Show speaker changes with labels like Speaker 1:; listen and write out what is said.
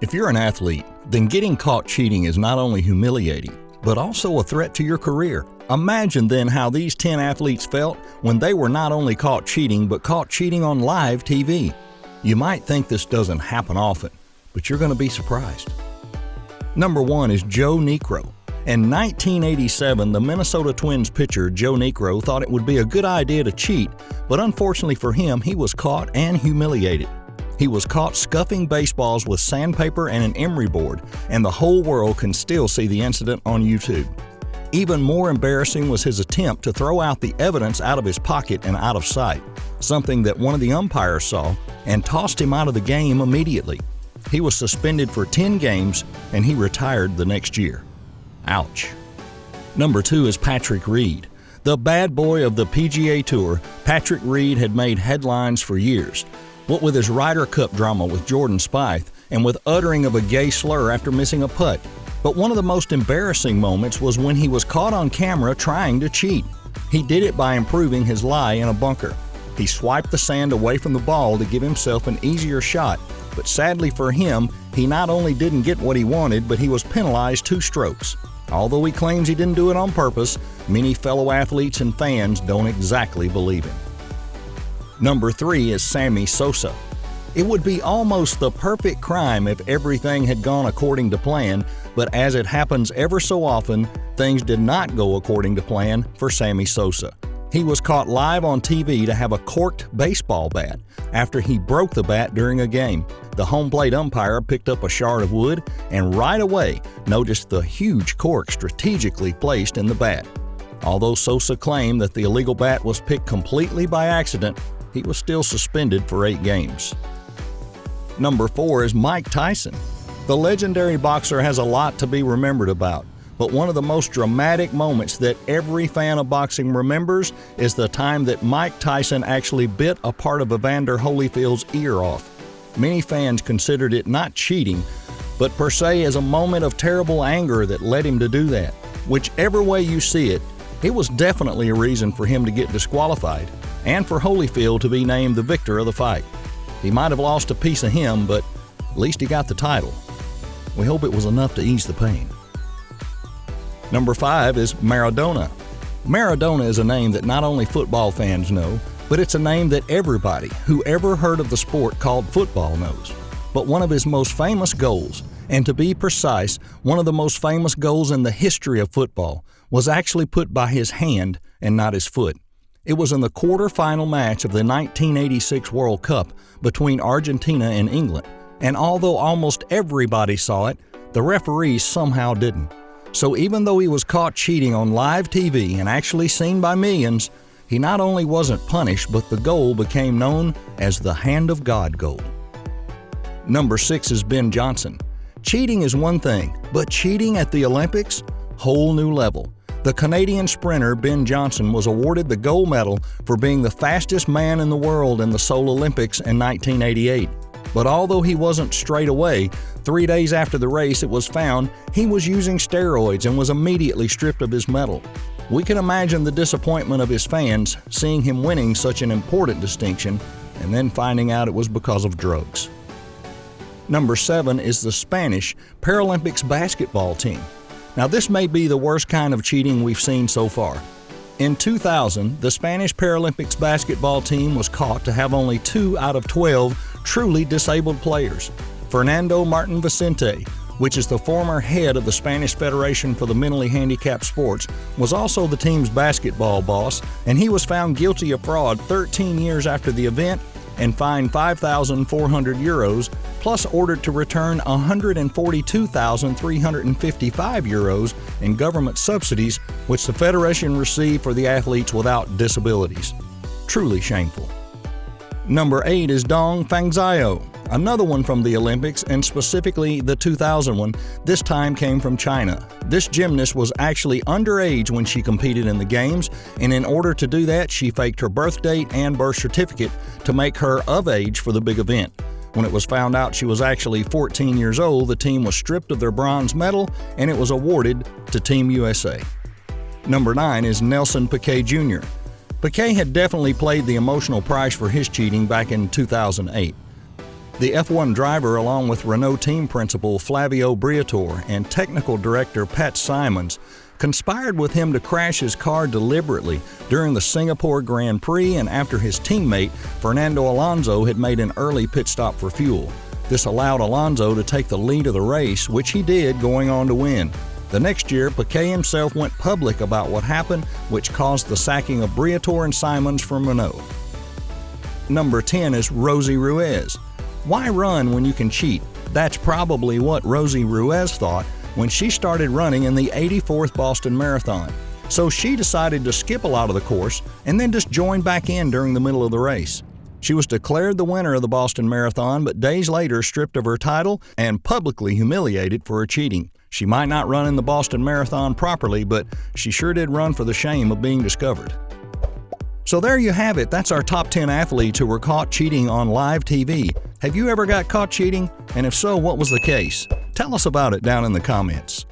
Speaker 1: If you're an athlete, then getting caught cheating is not only humiliating, but also a threat to your career. Imagine then how these 10 athletes felt when they were not only caught cheating, but caught cheating on live TV. You might think this doesn't happen often, but you're going to be surprised. Number 1 is Joe Niekro. In 1987, the Minnesota Twins pitcher Joe Niekro thought it would be a good idea to cheat, but unfortunately for him, he was caught and humiliated. He was caught scuffing baseballs with sandpaper and an emery board, and the whole world can still see the incident on YouTube. Even more embarrassing was his attempt to throw out the evidence out of his pocket and out of sight, something that one of the umpires saw and tossed him out of the game immediately. He was suspended for 10 games and he retired the next year. Ouch. Number 2 is Patrick Reed. The bad boy of the PGA Tour, Patrick Reed had made headlines for years. What with his Ryder Cup drama with Jordan Spieth and with uttering of a gay slur after missing a putt. But one of the most embarrassing moments was when he was caught on camera trying to cheat. He did it by improving his lie in a bunker. He swiped the sand away from the ball to give himself an easier shot, but sadly for him, he not only didn't get what he wanted, but he was penalized 2 strokes. Although he claims he didn't do it on purpose, many fellow athletes and fans don't exactly believe him. Number 3 is Sammy Sosa. It would be almost the perfect crime if everything had gone according to plan, but as it happens ever so often, things did not go according to plan for Sammy Sosa. He was caught live on TV to have a corked baseball bat after he broke the bat during a game. The home plate umpire picked up a shard of wood and right away noticed the huge cork strategically placed in the bat. Although Sosa claimed that the illegal bat was picked completely by accident, he was still suspended for 8 games. Number 4 is Mike Tyson. The legendary boxer has a lot to be remembered about, but one of the most dramatic moments that every fan of boxing remembers is the time that Mike Tyson actually bit a part of Evander Holyfield's ear off. Many fans considered it not cheating, but per se as a moment of terrible anger that led him to do that. Whichever way you see it, it was definitely a reason for him to get disqualified and for Holyfield to be named the victor of the fight. He might have lost a piece of him, but at least he got the title. We hope it was enough to ease the pain. Number 5 is Maradona. Maradona is a name that not only football fans know, but it's a name that everybody who ever heard of the sport called football knows. But one of his most famous goals, and to be precise, one of the most famous goals in the history of football, was actually put by his hand and not his foot. It was in the quarterfinal match of the 1986 World Cup between Argentina and England, and although almost everybody saw it, the referees somehow didn't. So even though he was caught cheating on live TV and actually seen by millions, he not only wasn't punished, but the goal became known as the Hand of God goal. Number 6 is Ben Johnson. Cheating is one thing, but cheating at the Olympics? Whole new level. The Canadian sprinter Ben Johnson was awarded the gold medal for being the fastest man in the world in the Seoul Olympics in 1988. But although he wasn't straight away, 3 days after the race it was found he was using steroids and was immediately stripped of his medal. We can imagine the disappointment of his fans seeing him winning such an important distinction and then finding out it was because of drugs. Number 7 is the Spanish Paralympics basketball team. Now this may be the worst kind of cheating we've seen so far. In 2000, the Spanish Paralympics basketball team was caught to have only 2 out of 12 truly disabled players. Fernando Martin Vicente, which is the former head of the Spanish Federation for the Mentally Handicapped Sports, was also the team's basketball boss, and he was found guilty of fraud 13 years after the event and fined €5,400, plus ordered to return €142,355 in government subsidies, which the Federation received for the athletes without disabilities. Truly shameful. Number 8 is Dong Fangzhou, another one from the Olympics, and specifically the 2000 one. This time came from China. This gymnast was actually underage when she competed in the games, and in order to do that, she faked her birth date and birth certificate to make her of age for the big event. When it was found out she was actually 14 years old, the team was stripped of their bronze medal and it was awarded to Team USA. Number 9 is Nelson Piquet Jr. Piquet had definitely paid the emotional price for his cheating back in 2008. The F1 driver, along with Renault team principal Flavio Briatore and technical director Pat Simons, conspired with him to crash his car deliberately during the Singapore Grand Prix and after his teammate Fernando Alonso had made an early pit stop for fuel. This allowed Alonso to take the lead of the race, which he did, going on to win. The next year, Piquet himself went public about what happened, which caused the sacking of Briatore and Simons from Renault. Number 10 is Rosie Ruiz. Why run when you can cheat? That's probably what Rosie Ruiz thought when she started running in the 84th Boston Marathon. So she decided to skip a lot of the course and then just join back in during the middle of the race. She was declared the winner of the Boston Marathon, but days later stripped of her title and publicly humiliated for her cheating. She might not run in the Boston Marathon properly, but she sure did run for the shame of being discovered. So there you have it. That's our top 10 athletes who were caught cheating on live TV. Have you ever got caught cheating? And if so, what was the case? Tell us about it down in the comments.